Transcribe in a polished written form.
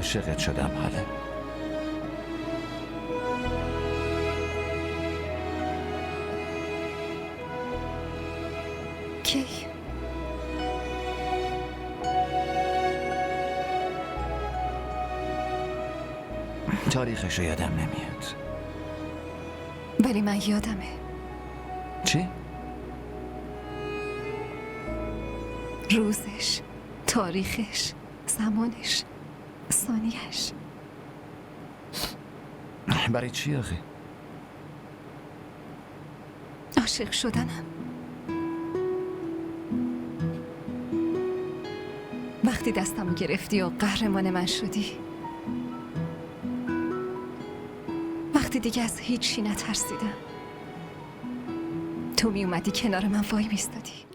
عاشقت شدم حاله. کی؟ تاریخش رو یادم نمیاد. ولی من یادمه. چی؟ روزش، تاریخش، زمانش، ثانیه‌اش. برای چی آخه؟ عاشق شدنم. وقتی دستمو گرفتی و قهرمان من شدی، وقتی دیگه از هیچی نترسیدم، تو می اومدی کنار من وای میستادی.